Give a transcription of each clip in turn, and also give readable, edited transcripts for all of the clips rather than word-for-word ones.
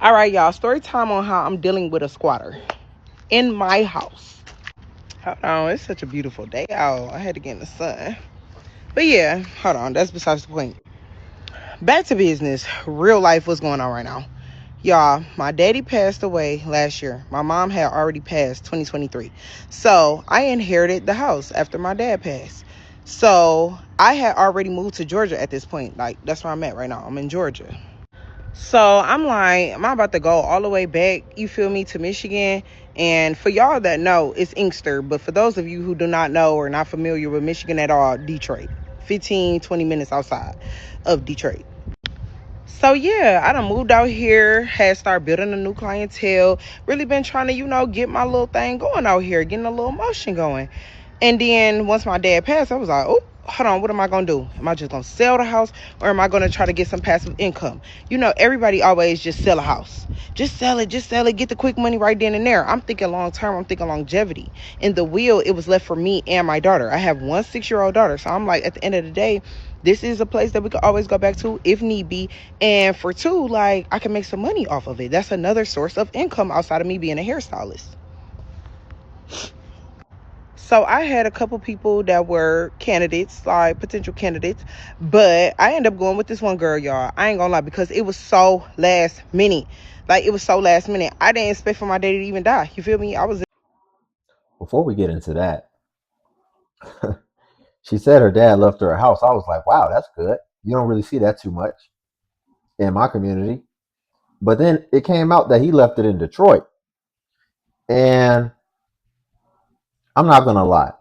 All right, y'all. Story time on how I'm dealing with a squatter in my house. Hold on, it's such a beautiful day out. I had to get in the sun. But yeah, hold on. That's besides the point. Back to business. Real life, what's going on right now? Y'all, my daddy passed away last year. My mom had already passed 2023. So I inherited the house after my dad passed. So I had already moved to Georgia at this point. Like, that's where I'm at right now. I'm in Georgia. So I'm like, am I about to go all the way back, you feel me, to Michigan? And for y'all that know, it's Inkster. But for those of you who do not know or not familiar with Michigan at all, Detroit. 15, 20 minutes outside of Detroit. So yeah, I done moved out here, had started building a new clientele, really been trying to, get my little thing going out here, getting a little motion going. And then once my dad passed, I was like, oh, hold on, what am I going to do? Am I just going to sell the house or am I going to try to get some passive income? Everybody always just sell a house. Just sell it, get the quick money right then and there. I'm thinking long term, I'm thinking longevity. In the will, it was left for me and my daughter. I have one 6-year-old daughter. So I'm like, at the end of the day, this is a place that we could always go back to if need be. And for two, like, I can make some money off of it. That's another source of income outside of me being a hairstylist. So I had a couple people that were candidates, like potential candidates, but I ended up going with this one girl, y'all. I ain't gonna lie, because it was so last minute. Like, it was so last minute. I didn't expect for my daddy to even die. You feel me? I was Before we get into that, she said her dad left her a house. I was like, wow, that's good. You don't really see that too much in my community. But then it came out that he left it in Detroit. And I'm not going to lie.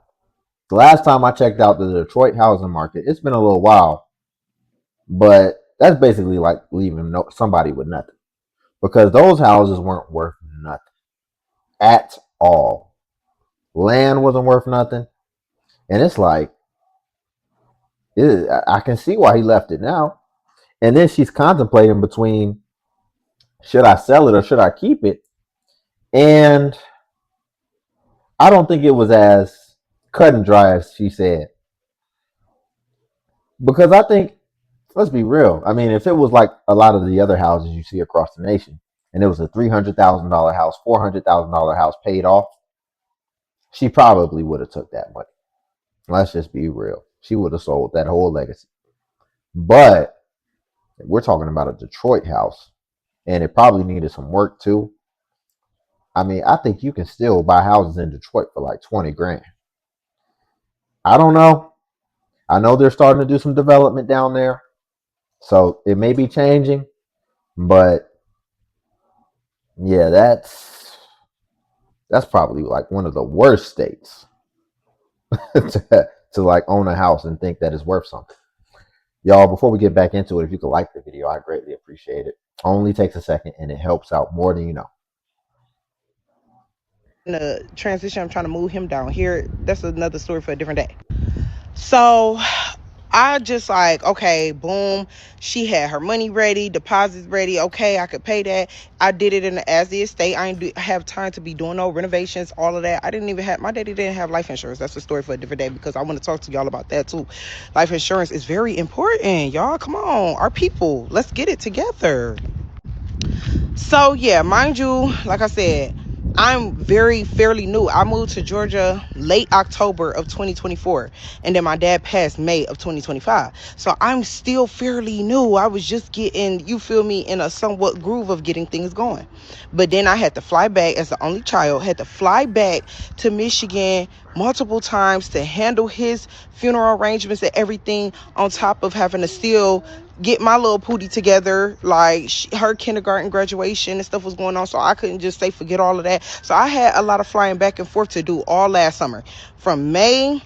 The last time I checked out the Detroit housing market, it's been a little while, but that's basically like leaving somebody with nothing because those houses weren't worth nothing at all. Land wasn't worth nothing. And it's like, I can see why he left it now. And then she's contemplating between should I sell it or should I keep it? And I don't think it was as cut and dry as she said. Because I think, let's be real. I mean, if it was like a lot of the other houses you see across the nation, and it was a $300,000 house, $400,000 house paid off, she probably would have took that money. Let's just be real. She would have sold that whole legacy. But we're talking about a Detroit house, and it probably needed some work too. I mean, I think you can still buy houses in Detroit for like 20 grand. I don't know. I know they're starting to do some development down there. So it may be changing, but yeah, that's probably like one of the worst states to like own a house and think that it's worth something. Y'all, before we get back into it, if you could like the video, I greatly appreciate it. Only takes a second and it helps out more than you know. in the transition. I'm trying to move him down here. That's another story for a different day. So I just like, okay, boom. She had her money ready, deposits ready. Okay, I could pay that. I did it as the estate. I didn't have time to be doing no renovations, all of that. I didn't even have, my daddy didn't have life insurance. That's a story for a different day because I want to talk to y'all about that too. Life insurance is very important, y'all. Come on, our people, let's get it together. So yeah, mind you, like I said, I'm very fairly new. I moved to Georgia late October of 2024, and then my dad passed May of 2025. So I'm still fairly new. I was just getting, you feel me, in a somewhat groove of getting things going. But then I had to fly back as the only child, had to fly back to Michigan multiple times to handle his funeral arrangements and everything, on top of having to still get my little pootie together. Like, her kindergarten graduation and stuff was going on, so I couldn't just say forget all of that. So I had a lot of flying back and forth to do all last summer, from May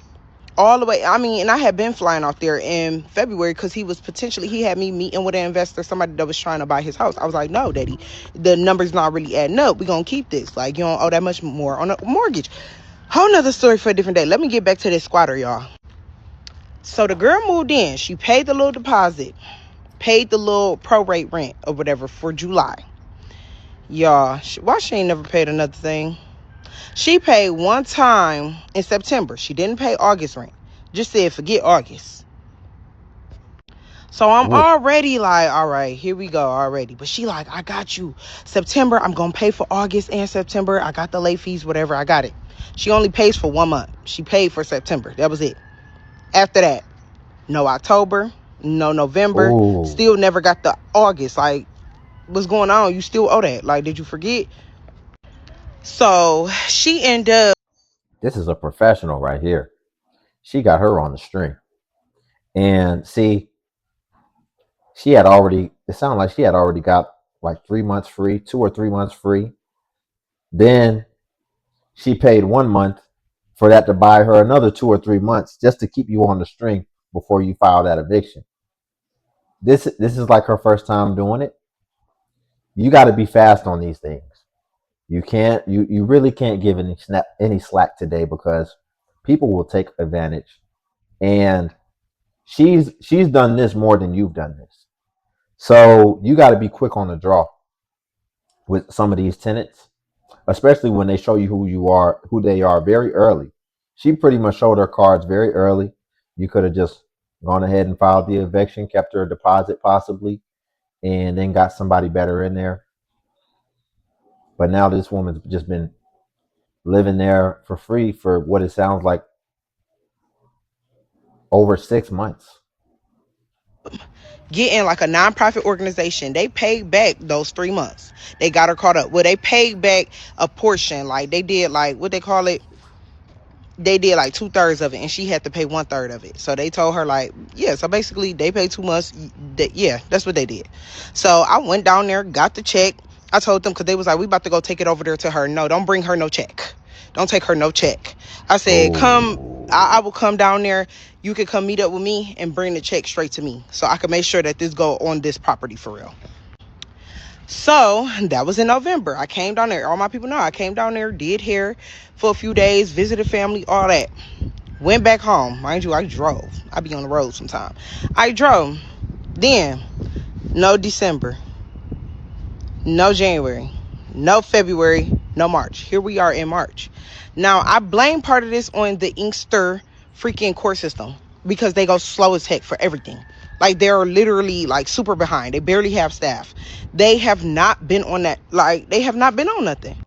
all the way. I mean, and I had been flying out there in February because he had me meeting with an investor, somebody that was trying to buy his house. I was like, no, daddy, the numbers not really adding up. We're gonna keep this. Like, you don't owe that much more on a mortgage. Whole nother story for a different day. Let me get back to this squatter, y'all. So the girl moved in. She paid the little deposit, paid the little prorate rent or whatever for July. Y'all, why she ain't never paid another thing? She paid one time in September. She didn't pay August rent. Just said forget August. So I'm Ooh. already like, all right, here we go already. But she like, I got you. September, I'm going to pay for August and September. I got the late fees, whatever. I got it. She only pays for 1 month. She paid for September. That was it. After that, no October, no November. Ooh. Still never got the August. Like, what's going on? You still owe that. Like, did you forget? So she ended up. This is a professional right here. She got her on the string. And see, she had already, it sounded like she had already got like 3 months free, 2 or 3 months free. Then she paid 1 month for that to buy her another 2 or 3 months just to keep you on the string before you file that eviction. This is like her first time doing it. You got to be fast on these things. You really can't give any slack today because people will take advantage. And she's done this more than you've done this. So you got to be quick on the draw with some of these tenants, especially when they show you who they are very early. She pretty much showed her cards very early. You could have just gone ahead and filed the eviction, kept her deposit possibly, and then got somebody better in there. But now this woman's just been living there for free for what it sounds like over 6 months. Getting like a nonprofit organization, they paid back those 3 months. They got her caught up. Well, they paid back a portion. Like they did, like what they call it. They did like 2/3 of it, and she had to pay 1/3 of it. So they told her like, yeah. So basically, they paid 2 months. Yeah, that's what they did. So I went down there, got the check. I told them because they was like, we about to go take it over there to her. No, don't bring her no check. Don't take her no check. I said, come. I Oh, will come down there. You can come meet up with me and bring the check straight to me, so I can make sure that this go on this property for real. So that was in November. I came down there. All my people know I came down there, did hair for a few days, visited family, all that. Went back home. Mind you, I drove. I be on the road sometime. I drove. Then, no December, no January, no February, no March. Here we are in March. Now, I blame part of this on the Inkster freaking court system because they go slow as heck for everything. Like, they're literally, like, super behind. They barely have staff. They have not been on that. Like, they have not been on nothing.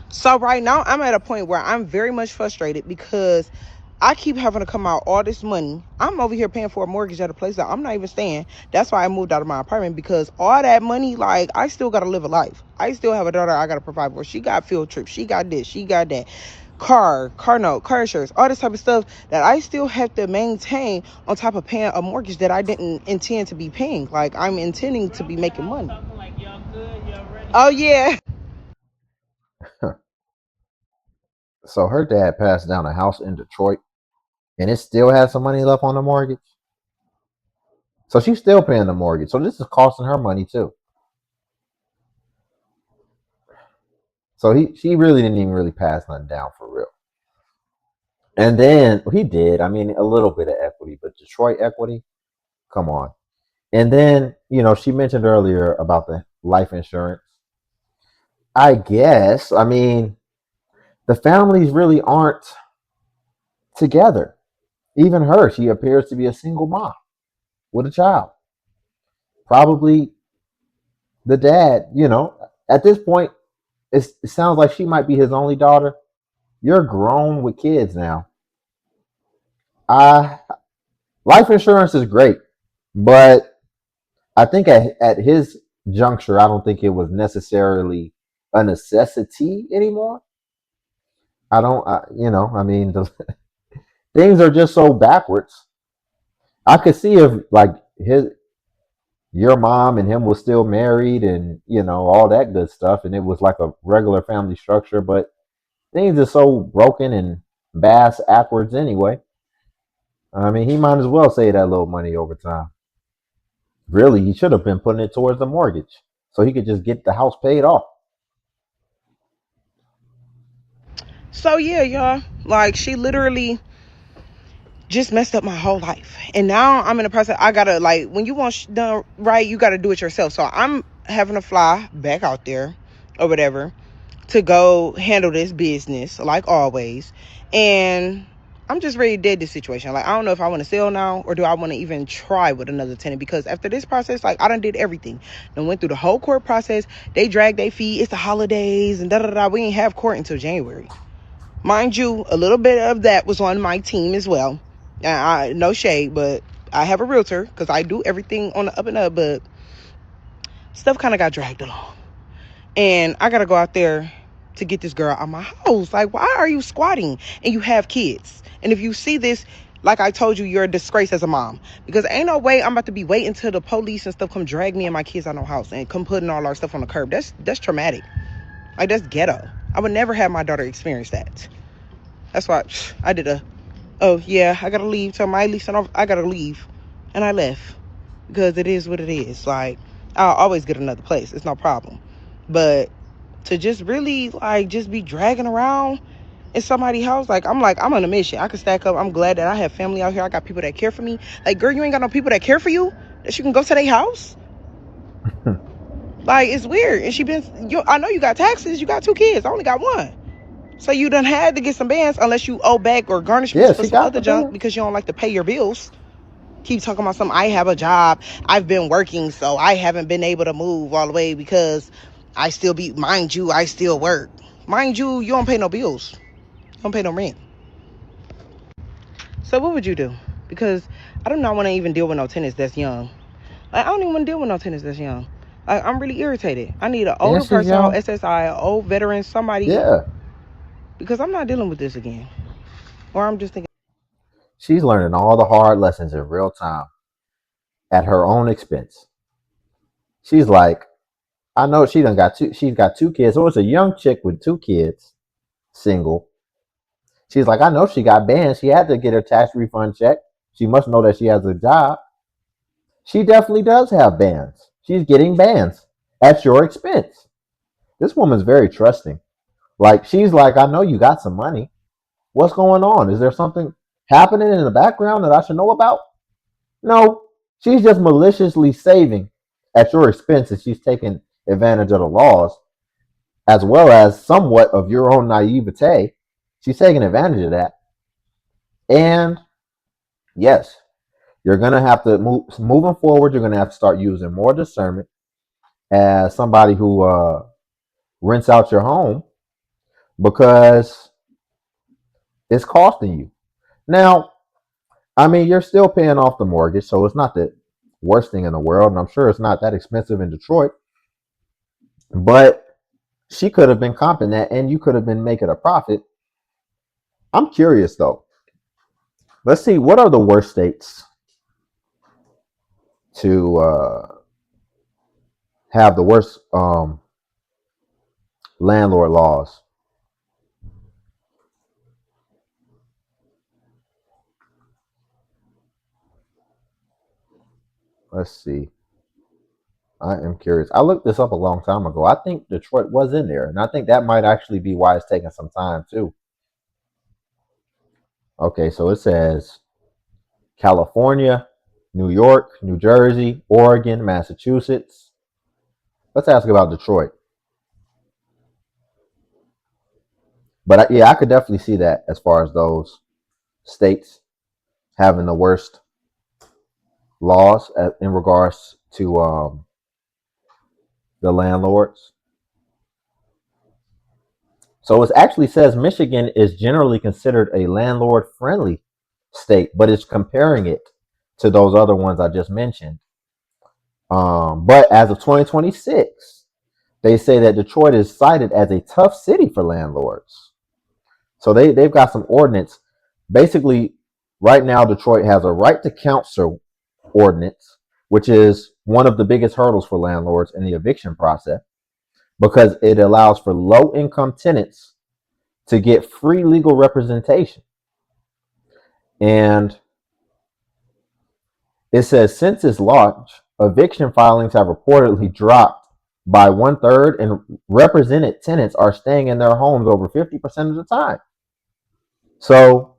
So right now I'm at a point where I'm very much frustrated because I keep having to come out all this money. I'm over here paying for a mortgage at a place that I'm not even staying. That's why I moved out of my apartment, because all that money, like, I still gotta live a life. I still have a daughter I gotta provide for. She got field trips. She got this. She got that. Car note, car insurance, all this type of stuff that I still have to maintain on top of paying a mortgage that I didn't intend to be paying. Like, I'm intending to be making money. Oh yeah. so her dad passed down a house in Detroit, and it still has some money left on the mortgage. So she's still paying the mortgage. So this is costing her money too. So she really didn't even really pass nothing down for real. And then he did. I mean, a little bit of equity, but Detroit equity, come on. And then, she mentioned earlier about the life insurance. I guess, I mean, the families really aren't together. Even her, she appears to be a single mom with a child. Probably the dad, at this point, it sounds like she might be his only daughter. You're grown with kids now. Uh, Life insurance is great, but I think at his juncture, I don't think it was necessarily a necessity anymore. I don't, I mean, things are just so backwards. I could see if like your mom and him was still married and all that good stuff, and it was like a regular family structure. But things are so broken and bass backwards anyway. I mean, he might as well save that little money over time. Really, he should have been putting it towards the mortgage so he could just get the house paid off. So yeah, y'all. Like, she literally just messed up my whole life. And now I'm in a process. I gotta, like, when you want done right, you gotta do it yourself. So I'm having to fly back out there or whatever to go handle this business like always. And I'm just ready to dead this situation. Like, I don't know if I want to sell now or do I want to even try with another tenant, because after this process, like, I done did everything. Then went through the whole court process. They dragged their feet. It's the holidays and da da da. We ain't have court until January. Mind you, a little bit of that was on my team as well. No shade, but I have a realtor because I do everything on the up and up, but stuff kind of got dragged along. And I got to go out there to get this girl out of my house. Like, why are you squatting and you have kids? And if you see this, like I told you, you're a disgrace as a mom. Because ain't no way I'm about to be waiting until the police and stuff come drag me and my kids out of my house and come putting all our stuff on the curb. That's traumatic. Like, that's ghetto. I would never have my daughter experience that. That's why I did oh yeah, I gotta leave. Tell my lease and I gotta leave. And I left. Because it is what it is. Like, I'll always get another place. It's no problem. But to just really, like, just be dragging around in somebody's house, like, I'm on a mission. I can stack up. I'm glad that I have family out here. I got people that care for me. Like, girl, you ain't got no people that care for you? That you can go to their house? Like, it's weird. And I know you got taxes. You got 2 kids. I only got 1. So you done had to get some bands unless you owe back or garnishments Yeah, for she some got other the junk band. because you don't like to pay your bills. Keep talking about something. I have a job. I've been working, so I haven't been able to move all the way because mind you, I still work. Mind you, you don't pay no bills. You don't pay no rent. So what would you do? Because I do not want to even deal with no tenants that's young. Like, I don't even want to deal with no tenants that's young. Like, I'm really irritated. I need an And older she's person on young. SSI, an old veteran, somebody, Yeah. because I'm not dealing with this again. Or I'm just thinking. She's learning all the hard lessons in real time at her own expense. She's like, I know she's got 2 kids. So it's a young chick with 2 kids, single. She's like, I know she got banned. She had to get her tax refund check. She must know that she has a job. She definitely does have bans. She's getting bans at your expense. This woman's very trusting. Like, she's like, I know you got some money. What's going on? Is there something happening in the background that I should know about? No, she's just maliciously saving at your expense, and she's taking advantage of the laws as well as somewhat of your own naivete. She's taking advantage of that. And yes, you're going to have to moving forward, you're going to have to start using more discernment as somebody who rents out your home, because it's costing you. Now, I mean, you're still paying off the mortgage, so it's not the worst thing in the world, and I'm sure it's not that expensive in Detroit. But she could have been comping that, and you could have been making a profit. I'm curious though. Let's see, what are the worst states to have the worst landlord laws? Let's see. I am curious. I looked this up a long time ago. I think Detroit was in there, and I think that might actually be why it's taking some time too. Okay, so it says California, New York, New Jersey, Oregon, Massachusetts. Let's ask about Detroit. But yeah, I could definitely see that as far as those states having the worst laws in regards to the landlords. So it actually says Michigan is generally considered a landlord friendly state, but it's comparing it to those other ones I just mentioned. But as of 2026, they say that Detroit is cited as a tough city for landlords. So they've got some ordinance. Basically, right now, Detroit has a right to counsel ordinance, which is one of the biggest hurdles for landlords in the eviction process, because it allows for low income tenants to get free legal representation. And it says since its launch, eviction filings have reportedly dropped by 1/3, and represented tenants are staying in their homes over 50% of the time. So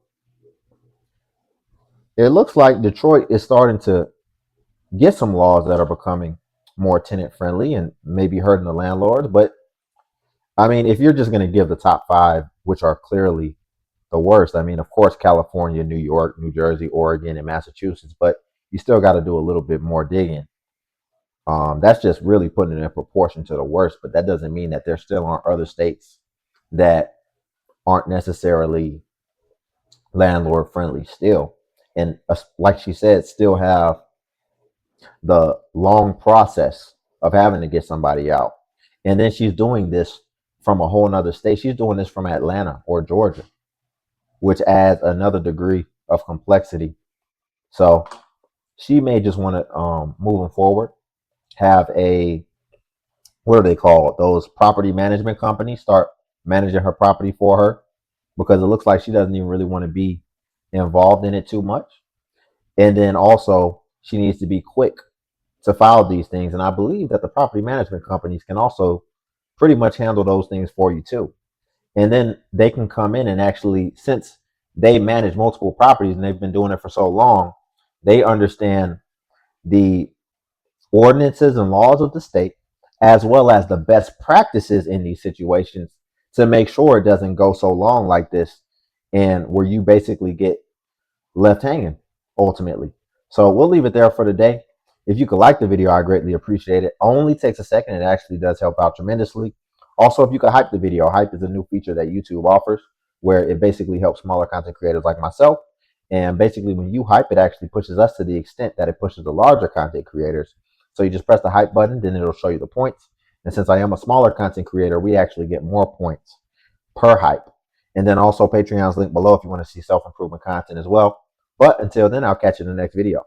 it looks like Detroit is starting to get some laws that are becoming more tenant friendly and maybe hurting the landlords. But I mean, if you're just going to give the top 5, which are clearly the worst. I mean, of course, California, New York, New Jersey, Oregon, and Massachusetts, but you still got to do a little bit more digging. That's just really putting it in proportion to the worst, but that doesn't mean that there still aren't other states that aren't necessarily landlord friendly still. And like she said, still have the long process of having to get somebody out. And then she's doing this from a whole nother state. She's doing this from Atlanta or Georgia, which adds another degree of complexity. So she may just want to, moving forward, have a, what are they called? Those property management companies start managing her property for her, because it looks like she doesn't even really want to be involved in it too much. And then also, she needs to be quick to file these things. And I believe that the property management companies can also pretty much handle those things for you too. And then they can come in and actually, since they manage multiple properties and they've been doing it for so long, they understand the ordinances and laws of the state, as well as the best practices in these situations, to make sure it doesn't go so long like this, and where you basically get left hanging ultimately. So we'll leave it there for today. If you could like the video, I greatly appreciate it. Only takes a second. It actually does help out tremendously. Also, if you could hype the video, hype is a new feature that YouTube offers where it basically helps smaller content creators like myself. And basically, when you hype, it actually pushes us to the extent that it pushes the larger content creators. So you just press the hype button, then it'll show you the points. And since I am a smaller content creator, we actually get more points per hype. And then also Patreon's link below if you want to see self-improvement content as well. But until then, I'll catch you in the next video.